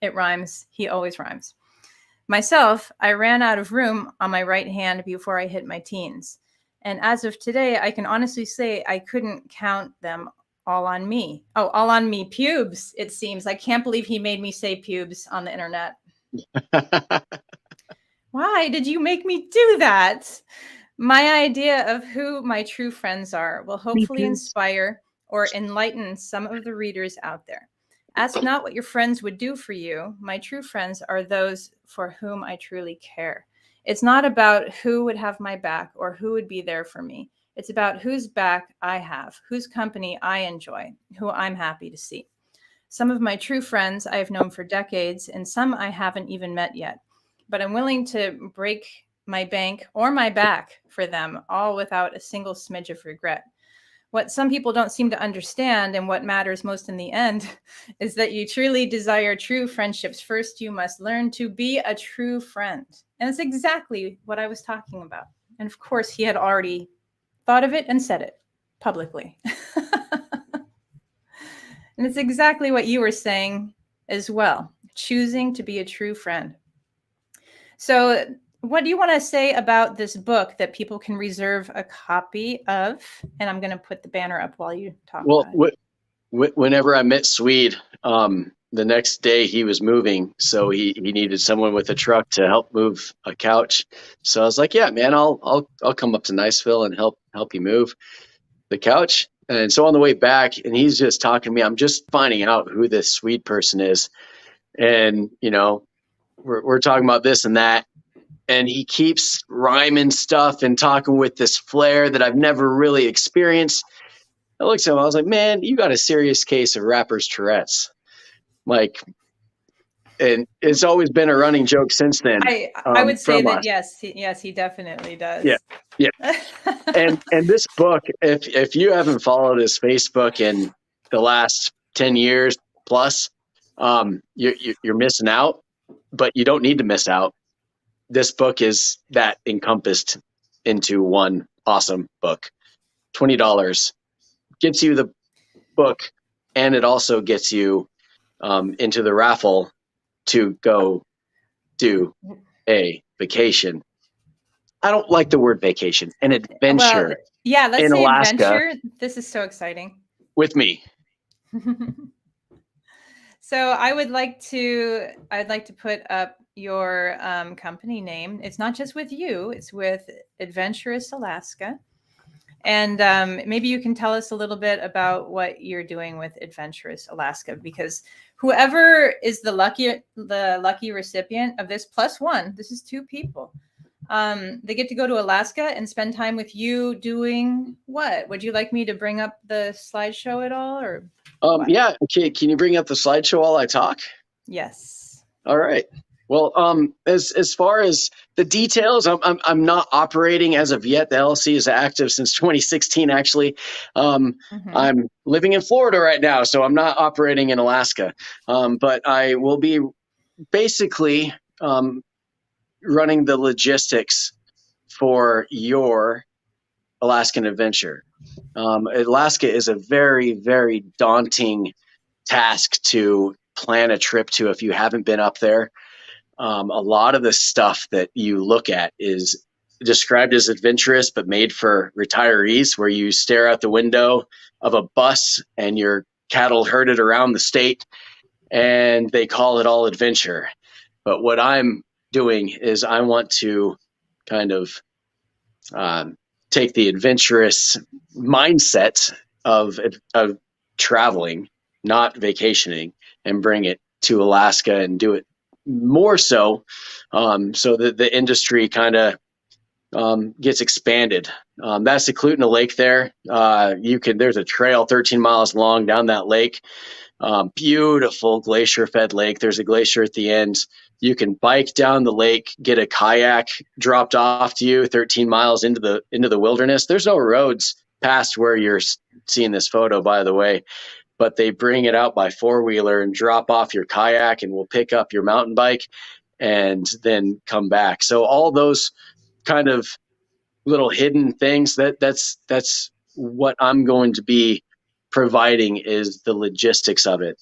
It rhymes. He always rhymes. Myself, I ran out of room on my right hand before I hit my teens. And as of today, I can honestly say I couldn't count them all on me. Oh, all on me pubes, it seems. I can't believe he made me say pubes on the internet. Why did you make me do that? My idea of who my true friends are will hopefully inspire or enlighten some of the readers out there. Ask not what your friends would do for you. My true friends are those for whom I truly care. It's not about who would have my back or who would be there for me. It's about whose back I have, whose company I enjoy, who I'm happy to see. Some of my true friends I have known for decades, and some I haven't even met yet. But I'm willing to break my bank or my back for them, all without a single smidge of regret. What some people don't seem to understand, and what matters most in the end, is that you truly desire true friendships. First, you must learn to be a true friend. And it's exactly what I was talking about. And of course, he had already thought of it and said it publicly. And it's exactly what you were saying as well, choosing to be a true friend. So what do you want to say about this book that people can reserve a copy of? And I'm going to put the banner up while you talk about it. Whenever I met Swede, the next day he was moving, so he needed someone with a truck to help move a couch. So I was like, yeah, man, I'll come up to Niceville and help you move the couch. And so on the way back, and he's just talking to me, I'm just finding out who this Swede person is. And, we're talking about this and that. And he keeps rhyming stuff and talking with this flair that I've never really experienced. I looked at him, I was like, man, you got a serious case of rapper's Tourette's. Like, and it's always been a running joke since then. I would say from that us. yes, he definitely does. Yeah, yeah. And this book, if you haven't followed his Facebook in the last 10 years plus, you're missing out. But you don't need to miss out. This book is that encompassed into one awesome book. $20 gets you the book, and it also gets you into the raffle to go do a vacation. I don't like the word vacation, an adventure. Well, yeah, let's in say Alaska adventure. This is so exciting. with me. So I'd like to put up your company name. It's not just with you, it's with Adventurous Alaska. And maybe you can tell us a little bit about what you're doing with Adventurous Alaska, because whoever is the lucky recipient of this +1, this is 2 people. They get to go to Alaska and spend time with you doing what? Would you like me to bring up the slideshow at all, or? Yeah. Okay. Can you bring up the slideshow while I talk? Yes. All right. Well, as far as the details, I'm not operating as of yet. The LLC is active since 2016. Actually, I'm living in Florida right now, so I'm not operating in Alaska. But I will be basically running the logistics for your Alaskan adventure. Alaska is a very, very daunting task to plan a trip to if you haven't been up there. A lot of the stuff that you look at is described as adventurous, but made for retirees, where you stare out the window of a bus and your cattle herded around the state, and they call it all adventure. But what I'm doing is I want to kind of take the adventurous mindset of traveling, not vacationing, and bring it to Alaska and do it more so that the industry kind of gets expanded. That's the Clutna Lake there. There's a trail 13 miles long down that lake. Beautiful glacier-fed lake. There's a glacier at the end. You can bike down the lake, get a kayak dropped off to you 13 miles into the wilderness. There's no roads past where you're seeing this photo, by the way, but they bring it out by 4-wheeler and drop off your kayak, and we'll pick up your mountain bike and then come back. So all those kind of little hidden things, that's what I'm going to be providing, is the logistics of it,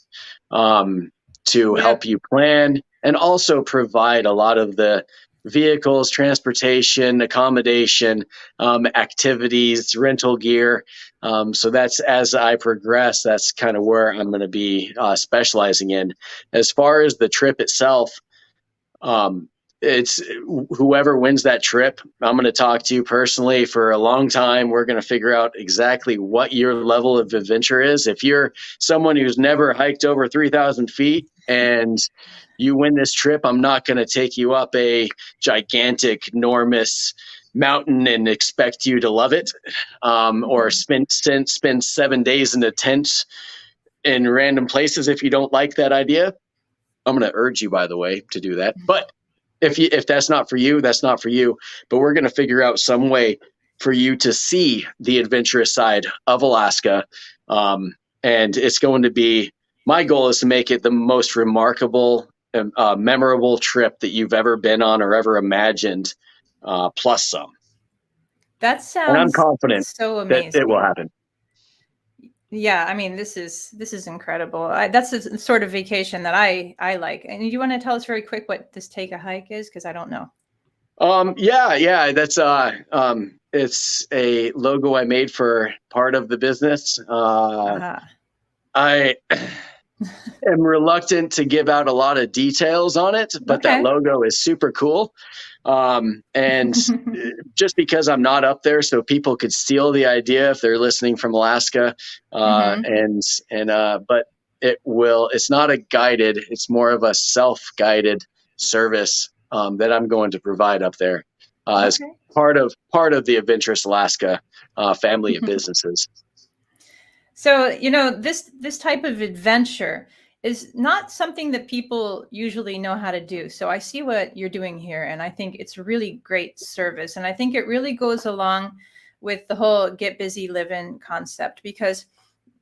to help you plan, and also provide a lot of the vehicles, transportation, accommodation, activities, rental gear. So that's, as I progress, that's kind of where I'm going to be specializing in. As far as the trip itself, it's whoever wins that trip, I'm going to talk to you personally for a long time. We're going to figure out exactly what your level of adventure is. If you're someone who's never hiked over 3,000 feet and you win this trip, I'm not going to take you up a gigantic, enormous mountain and expect you to love it, or spend 7 days in a tent in random places. If you don't like that idea, I'm going to urge you, by the way, to do that. But if that's not for you, that's not for you. But we're going to figure out some way for you to see the adventurous side of Alaska. And it's going to be, my goal is to make it the most remarkable, memorable trip that you've ever been on or ever imagined, plus some. That sounds, and I'm confident so amazing. that it will happen. Yeah, I mean, this is incredible. That's the sort of vacation that I like. And you want to tell us very quick what this Take a Hike is? Because I don't know. Yeah, that's it's a logo I made for part of the business. I am reluctant to give out a lot of details on it, but that logo is super cool. And just because I'm not up there, so people could steal the idea if they're listening from Alaska. But it's not a guided, it's more of a self-guided service that I'm going to provide up there as part of the Adventurous Alaska family of businesses. So, this type of adventure, is not something that people usually know how to do. So I see what you're doing here, and I think it's really great service. And I think it really goes along with the whole get busy living concept, because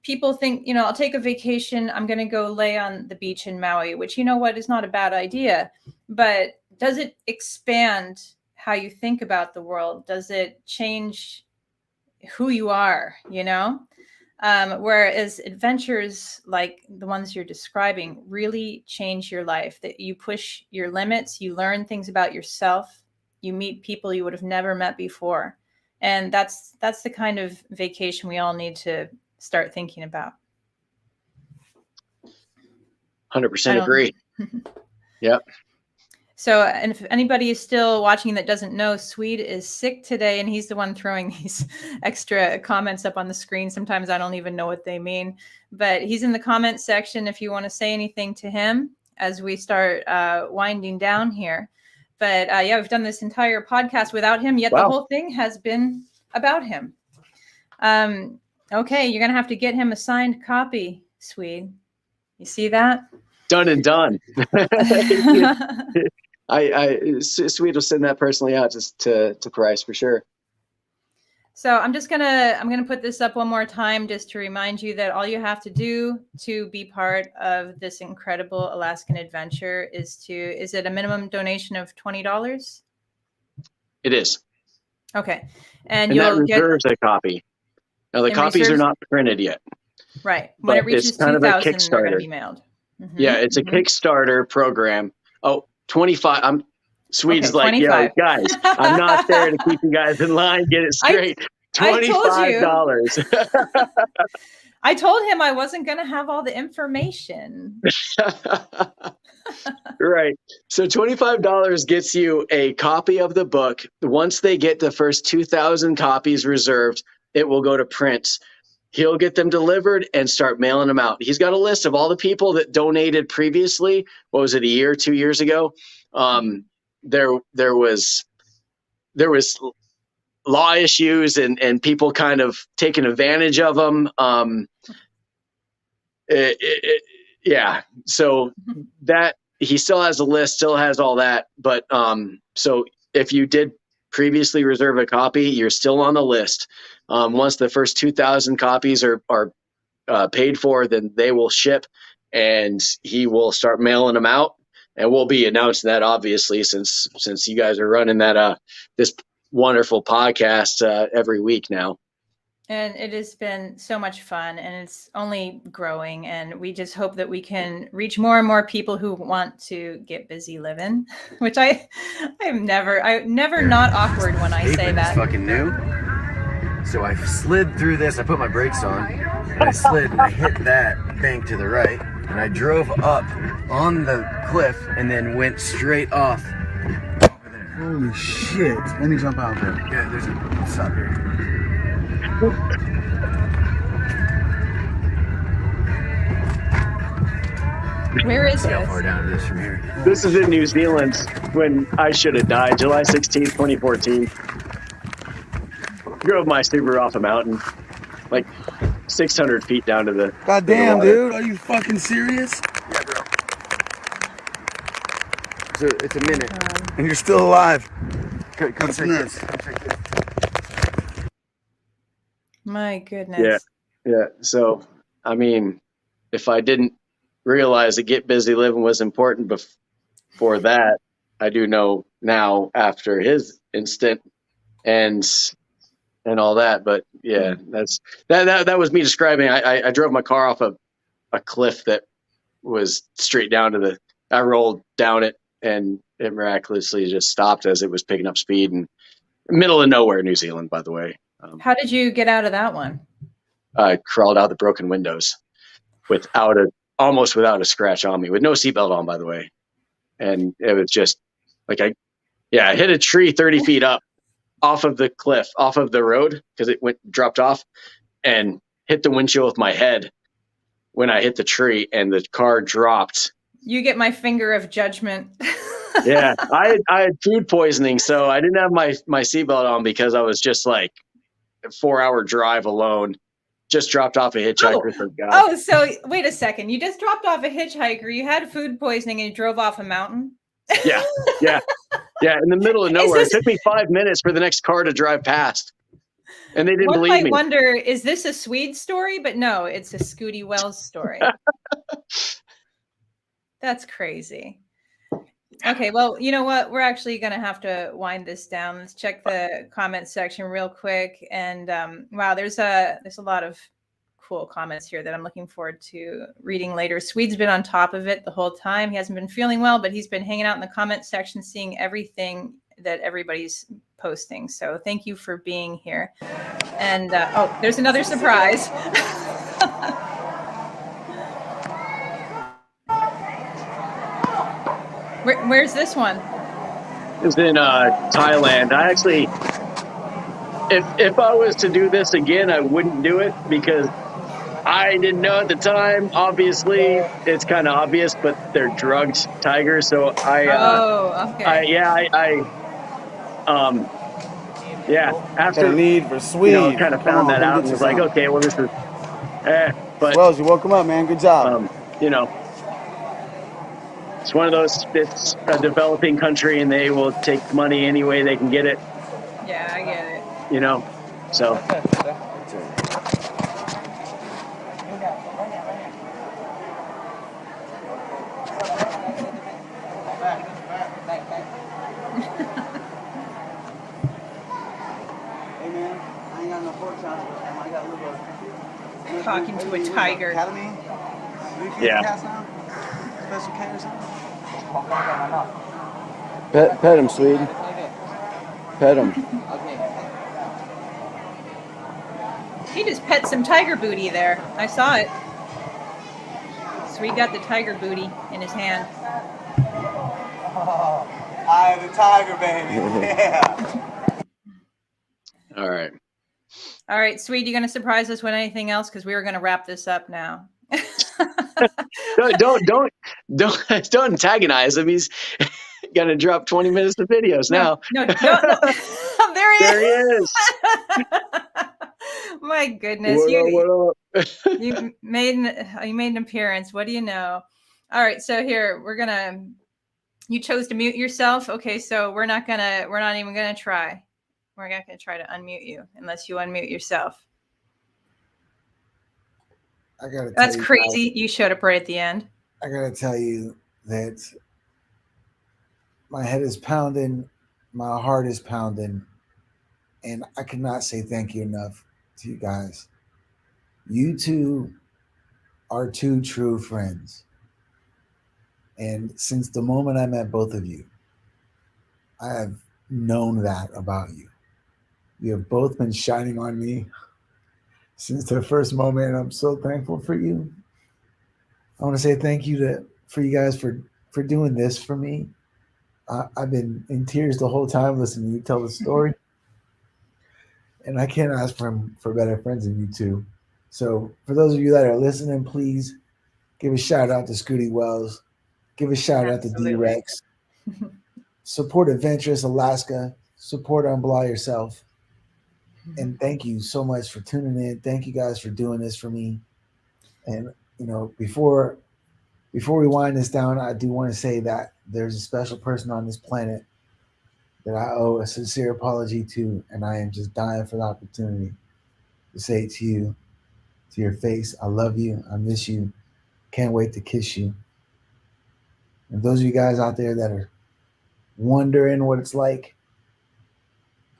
people think, I'll take a vacation, I'm going to go lay on the beach in Maui, which, is not a bad idea. But does it expand how you think about the world? Does it change who you are, whereas adventures like the ones you're describing really change your life, that you push your limits, you learn things about yourself, you meet people you would have never met before. And that's the kind of vacation we all need to start thinking about. 100% agree. Yep. So, and if anybody is still watching that doesn't know, Swede is sick today, and he's the one throwing these extra comments up on the screen. Sometimes I don't even know what they mean, but he's in the comment section if you want to say anything to him as we start winding down here. But yeah, we've done this entire podcast without him, yet the whole thing has been about him. Okay, you're going to have to get him a signed copy, Swede. You see that? Done and done. Swede will send that personally out just to Price for sure. So I'm gonna put this up one more time just to remind you that all you have to do to be part of this incredible Alaskan adventure is it a minimum donation of $20? It is. Okay, and that reserves a copy. Now the copies are not printed yet. Right. When it reaches 2,000, they're going to be mailed. Mm-hmm. Yeah, it's a Kickstarter program. Oh, 25. Swede's like, 25. Yo, guys, I'm not there to keep you guys in line. Get it straight. $25. I told him I wasn't going to have all the information. Right. So $25 gets you a copy of the book. Once they get the first 2,000 copies reserved, it will go to print. He'll get them delivered and start mailing them out. He's got a list of all the people that donated previously. What was it, a year, 2 years ago? There was law issues and people kind of taking advantage of them. Yeah. So that he still has a list, still has all that. But so if you did previously reserve a copy, you're still on the list. Once the first 2,000 copies are paid for, then they will ship and he will start mailing them out. And we'll be announcing that, obviously, since you guys are running that this wonderful podcast every week now. And it has been so much fun, and it's only growing. And we just hope that we can reach more and more people who want to get busy living, which I'm never not awkward when I say that. It's fucking new. So I slid through this. I put my brakes on, and I slid, and I hit that bank to the right, and I drove up on the cliff, and then went straight off over there. Holy shit! Let me jump out there. Yeah, there's a stop here. Where is See how this? far down it is from here. This is in New Zealand when I should have died, July 16th, 2014. Drove my Subaru off a mountain, like 600 feet down to the. God damn, dude! Are you fucking serious? Yeah, bro. So it's a minute. And you're still alive. Come check this. My goodness. Yeah. So, I mean, if I didn't realize that get busy living was important before that, I do know now after his instant and all that. But yeah, that was me describing. I drove my car off a cliff that was straight down to I rolled down it and it miraculously just stopped as it was picking up speed, and middle of nowhere, New Zealand, by the way. How did you get out of that one? I crawled out the broken windows almost without a scratch on me, with no seatbelt on, by the way. And it was just like I hit a tree 30 feet up off of the cliff, off of the road, because it dropped off, and hit the windshield with my head when I hit the tree, and the car dropped. You get my finger of judgment. Yeah, I had food poisoning, so I didn't have my seatbelt on because I was just like a 4-hour drive alone, just dropped off a hitchhiker. For God. Oh, so wait a second. You just dropped off a hitchhiker. You had food poisoning and you drove off a mountain? Yeah. In the middle of nowhere. It took me 5 minutes for the next car to drive past. And they didn't believe me. One might wonder, is this a Swede story? But no, it's a Scooty Wells story. That's crazy. Okay, well, you know what? We're actually going to have to wind this down. Let's check the comment section real quick. And wow, there's a lot of cool comments here that I'm looking forward to reading later. Swede's been on top of it the whole time. He hasn't been feeling well, but he's been hanging out in the comment section, seeing everything that everybody's posting. So thank you for being here. And oh, there's another surprise. Where's this one? It's in Thailand. I actually, if I was to do this again, I wouldn't do it because I didn't know at the time. Obviously, it's kind of obvious, but they're drugged tigers. So okay. After need for Swede, kind of found that out and was like, okay, well, this is, but Wells, you woke him up, man. Good job. It's one of those, it's a developing country and they will take money any way they can get it. Yeah, I get it. So. Hey, man, I ain't got no pork chops, but I got a little talking to a tiger. Academy? Yeah. Special K or something? Pet him, Swede. Pet him. He just pet some tiger booty there. I saw it. Swede got the tiger booty in his hand. Oh, I am the tiger, baby. Yeah. All right. All right, Swede, you going to surprise us with anything else? Because we were going to wrap this up now. Don't antagonize him. He's gonna drop 20 minutes of videos now. No. There he is. My goodness, what up? you made an appearance. What do you know? All right, so here you chose to mute yourself. Okay, so we're not even gonna try. We're not gonna try to unmute you unless you unmute yourself. That's crazy. You showed up right at the end. I gotta tell you that my head is pounding, my heart is pounding, and I cannot say thank you enough to you guys. You two are two true friends. And since the moment I met both of you, I have known that about you. You have both been shining on me since the first moment, and I'm so thankful for you. I want to say thank you for you guys for doing this for me. I've been in tears the whole time listening to you tell the story, and I can't ask for better friends than you two. So for those of you that are listening, please give a shout out to Scooty Wells. Give a shout out to D-Rex. Support Adventurous Alaska. Support Unblaw Yourself. And thank you so much for tuning in. Thank you guys for doing this for me. And before we wind this down, I do want to say that there's a special person on this planet that I owe a sincere apology to, and I am just dying for the opportunity to say it to you, to your face. I love you. I miss you. Can't wait to kiss you. And those of you guys out there that are wondering what it's like,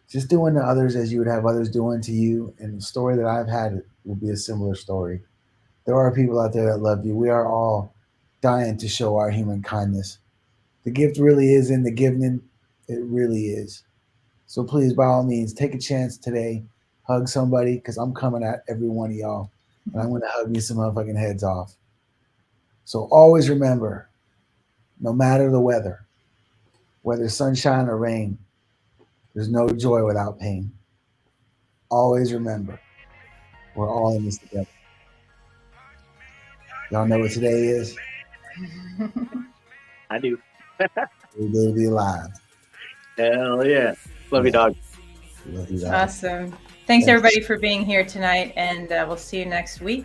just doing to others as you would have others doing to you. And the story that I've had will be a similar story. There are people out there that love you. We are all dying to show our human kindness. The gift really is in the giving. It really is. So please, by all means, take a chance today. Hug somebody, because I'm coming at every one of y'all. And I'm going to hug you some motherfucking heads off. So always remember, no matter the weather, whether sunshine or rain, there's no joy without pain. Always remember, we're all in this together. Y'all know what today is? I do. We're going to be alive. Hell yeah. Love you, dog. Love you guys. Awesome. Thanks everybody for being here tonight, and we'll see you next week.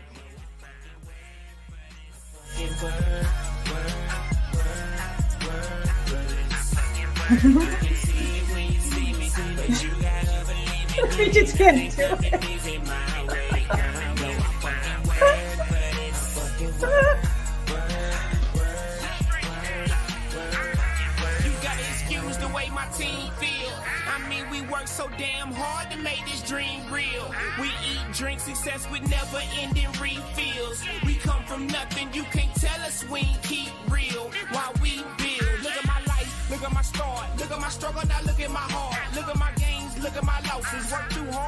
We just can't do it. My team feel. I mean, we work so damn hard to make this dream real. We eat, drink success with never ending refills. We come from nothing, you can't tell us we ain't keep real while we build. Look at my life, look at my start, look at my struggle, now look at my heart. Look at my gains, look at my losses. Work too hard.